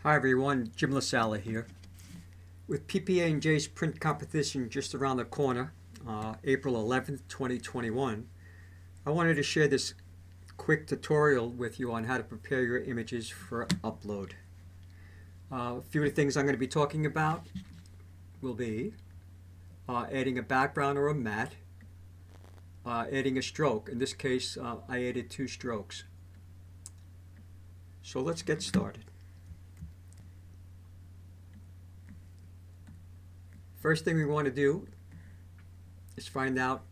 Hi everyone, Jim LaSala here. With PPA NJ's print competition just around the corner, April 11th, 2021, I wanted to share this quick tutorial with you on how to prepare your images for upload. A few of the things I'm going to be talking about will be adding a background or a matte, adding a stroke. In this case, I added 2 strokes. So let's get started. First thing we want to do is find out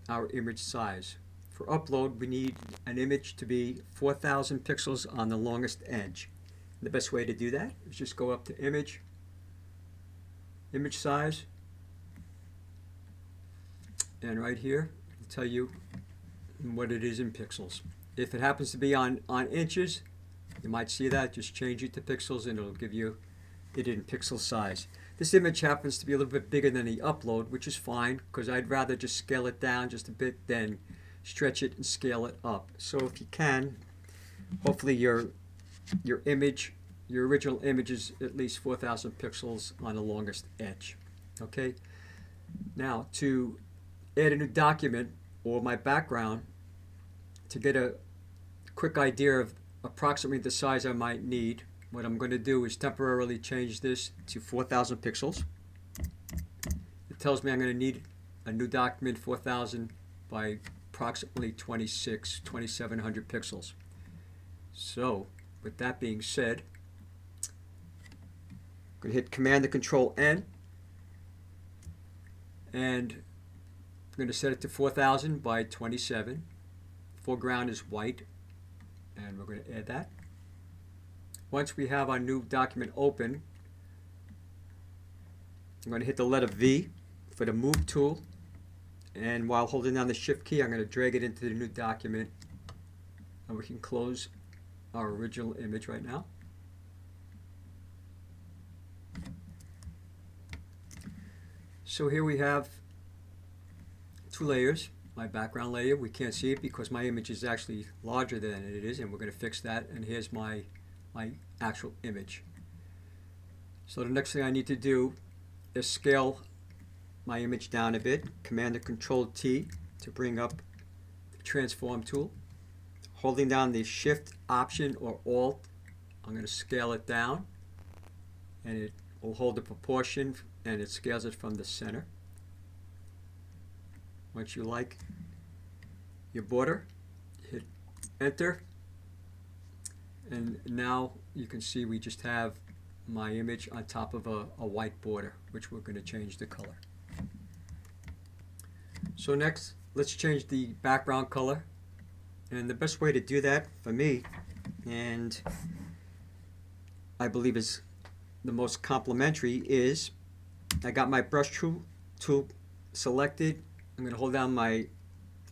our image size. For upload, we need an image to be 4,000 pixels on the longest edge. The best way to do that is just go up to Image, Image Size, and right here it'll tell you what it is in pixels. If it happens to be on inches, you might see that. Just change it to pixels and it'll give you it in pixel size. This image happens to be a little bit bigger than the upload, which is fine because I'd rather just scale it down just a bit than stretch it and scale it up. So if you can, hopefully your image, your original image is at least 4,000 pixels on the longest edge. Okay. Now to add a new document or my background, to get a quick idea of approximately the size I might need, what I'm going to do is temporarily change this to 4,000 pixels. It tells me I'm going to need a new document 4,000 by approximately 2,700 pixels. So with that being said, I'm going to hit Command and Control N, and I'm going to set it to 4,000 by 27. Foreground is white, and we're going to add that. Once we have our new document open, I'm going to hit the letter V for the Move tool, and while holding down the Shift key, I'm going to drag it into the new document, and we can close our original image right now. So here we have 2 layers. My background layer, we can't see it because my image is actually larger than it is, and we're going to fix that. And here's my actual image. So the next thing I need to do is scale my image down a bit. Command and Control T to bring up the transform tool. Holding down the Shift Option or Alt, I'm going to scale it down, and it will hold the proportion and it scales it from the center. Once you like your border, hit Enter, and now you can see we just have my image on top of a white border, which we're going to change the color. So next, let's change the background color, and the best way to do that for me, and I believe is the most complementary, is I got my brush tool selected. I'm going to hold down my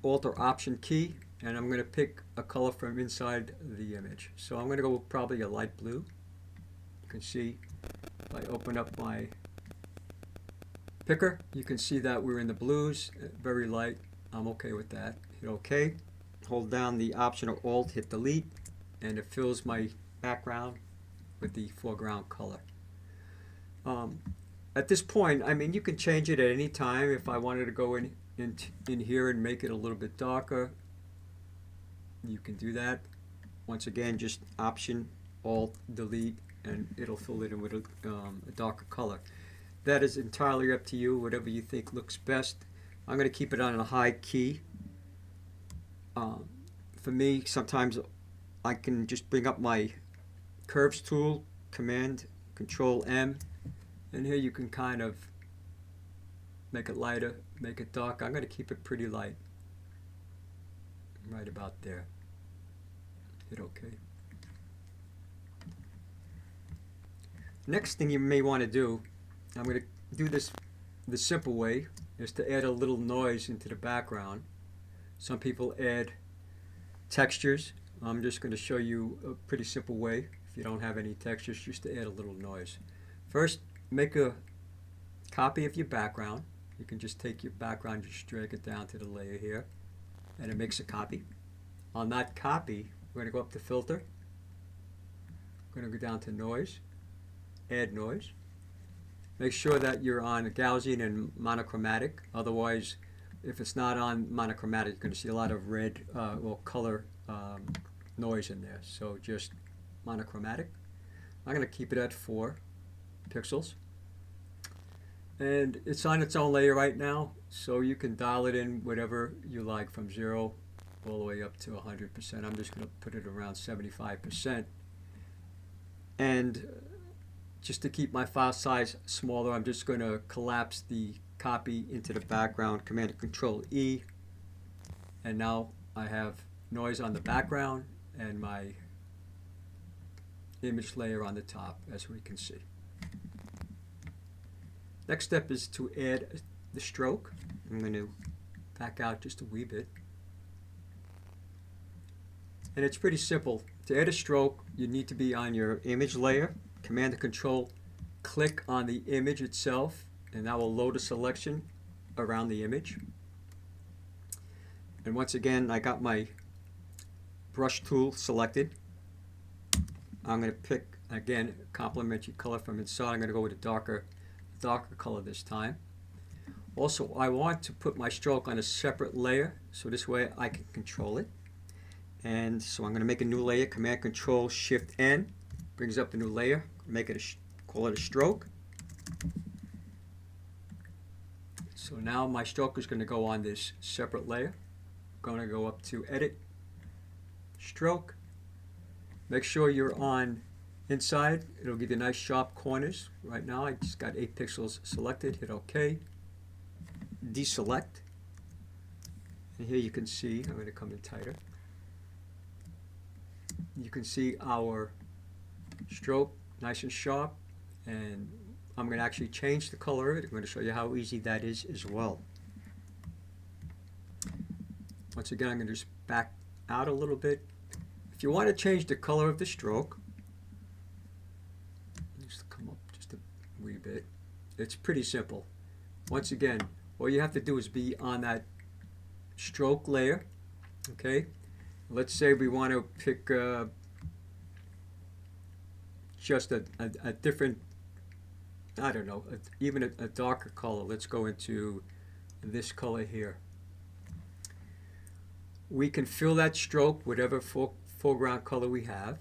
Alt or Option key, and I'm going to pick a color from inside the image. So I'm going to go with probably a light blue. You can see if I open up my picker, you can see that we're in the blues, very light. I'm okay with that. Hit OK. Hold down the Option or Alt, hit Delete, and it fills my background with the foreground color. At this point, I mean, you can change it at any time. If I wanted to go in here and make it a little bit darker, you can do that. Once again, just Option, Alt, Delete, and it'll fill it in with a darker color. That is entirely up to you, whatever you think looks best. I'm going to keep it on a high key. For me, sometimes I can just bring up my Curves tool, Command, Control M, and here you can kind of make it lighter, make it dark. I'm going to keep it pretty light, right about there. Hit OK. Next thing you may want to do, I'm going to do this the simple way, is to add a little noise into the background. Some people add textures. I'm just going to show you a pretty simple way, if you don't have any textures, just to add a little noise. First, make a copy of your background. You can just take your background, just drag it down to the layer here, and it makes a copy. On that copy, we're going to go up to Filter, I'm going to go down to noise, add noise. Make sure that you're on Gaussian and monochromatic. Otherwise, if it's not on monochromatic, you're going to see a lot of red, color noise in there. So just monochromatic. I'm going to keep it at 4 pixels. And it's on its own layer right now, so you can dial it in whatever you like, from 0 all the way up to 100%. I'm just going to put it around 75%. And just to keep my file size smaller, I'm just going to collapse the copy into the background, Command and Control E. And now I have noise on the background and my image layer on the top, as we can see. Next step is to add the stroke. I'm going to back out just a wee bit. And it's pretty simple. To add a stroke, you need to be on your image layer, Command and Control, click on the image itself, and that will load a selection around the image. And once again, I got my brush tool selected. I'm going to pick, again, complementary color from inside. I'm going to go with a darker color this time. Also, I want to put my stroke on a separate layer, so this way I can control it. And so I'm going to make a new layer, Command Control Shift N, brings up a new layer, make it call it a stroke. So now my stroke is going to go on this separate layer. I'm going to go up to Edit, Stroke. Make sure you're on inside. It'll give you nice sharp corners. Right now I just got 8 pixels selected. Hit OK. Deselect. And here you can see, I'm going to come in tighter. You can see our stroke nice and sharp, and I'm going to actually change the color of it. I'm going to show you how easy that is as well. Once again, I'm going to just back out a little bit. If you want to change the color of the stroke, just come up just a wee bit. It's pretty simple. Once again, all you have to do is be on that stroke layer. Okay, let's say we want to pick just a different, I don't know, even a darker color. Let's go into this color here. We can fill that stroke whatever foreground color we have,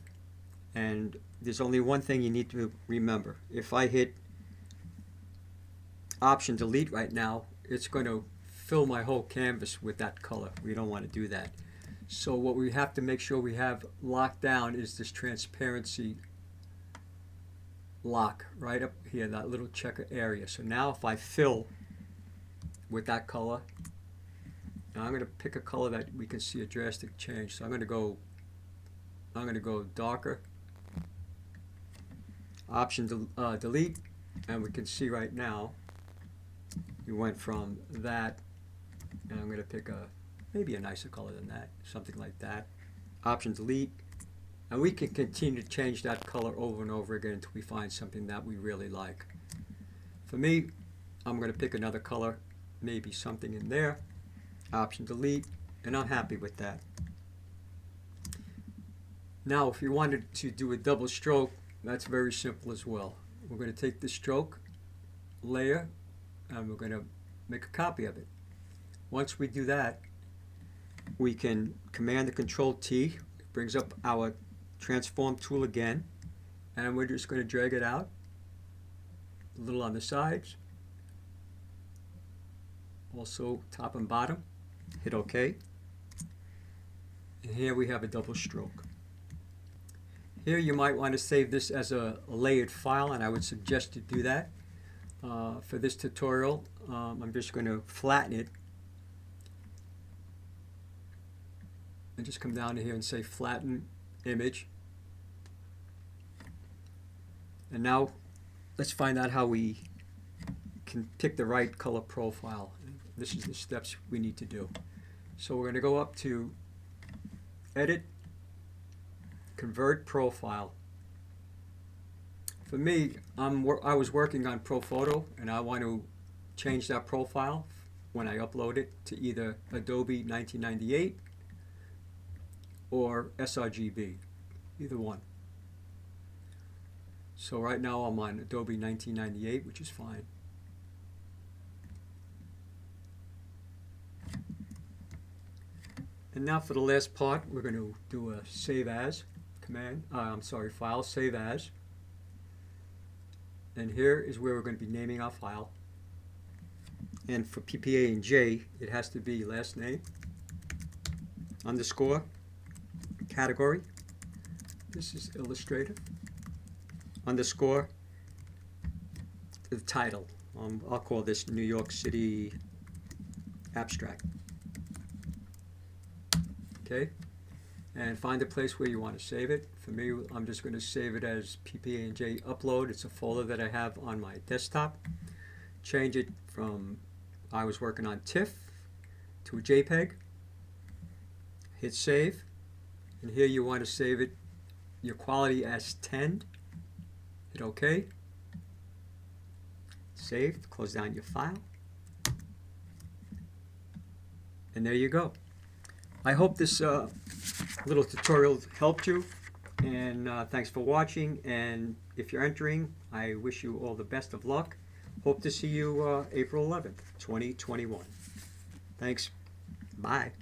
and there's only one thing you need to remember. If I hit Option Delete right now, it's going to fill my whole canvas with that color. We don't want to do that. So what we have to make sure we have locked down is this transparency lock right up here, that little checker area. So now if I fill with that color, now I'm going to pick a color that we can see a drastic change. So I'm going to go darker, Option Delete, and we can see right now we went from that, and I'm going to pick maybe a nicer color than that, something like that. Option Delete, and we can continue to change that color over and over again until we find something that we really like. For me, I'm going to pick another color, maybe something in there. Option Delete, and I'm happy with that. Now if you wanted to do a double stroke, that's very simple as well. We're going to take the stroke layer and we're going to make a copy of it. Once we do that, we can Command and Control T. It brings up our transform tool again, and we're just going to drag it out a little on the sides, also top and bottom. Hit OK, and here we have a double stroke. Here you might want to save this as a layered file, and I would suggest you do that. For this tutorial, I'm just going to flatten it and just come down to here and say flatten image. And now let's find out how we can pick the right color profile. This is the steps we need to do. So we're going to go up to Edit, Convert Profile. For me, I was working on ProPhoto, and I want to change that profile when I upload it to either Adobe 1998 or sRGB, either one. So right now I'm on Adobe 1998, which is fine. And now for the last part, we're going to do a save as file, save as. And here is where we're going to be naming our file. And for PPA NJ, it has to be last name, underscore, category. This is illustrative. Underscore, the title. I'll call this New York City Abstract. Okay, and find a place where you want to save it. For me, I'm just going to save it as PPA NJ upload. It's a folder that I have on my desktop. Change it from, I was working on TIFF to a JPEG. Hit save, and here you want to save it, your quality as 10. Hit OK. Save, close down your file. And there you go. I hope this little tutorial helped you, and thanks for watching. And if you're entering, I wish you all the best of luck. Hope to see you April 11th, 2021. Thanks. Bye.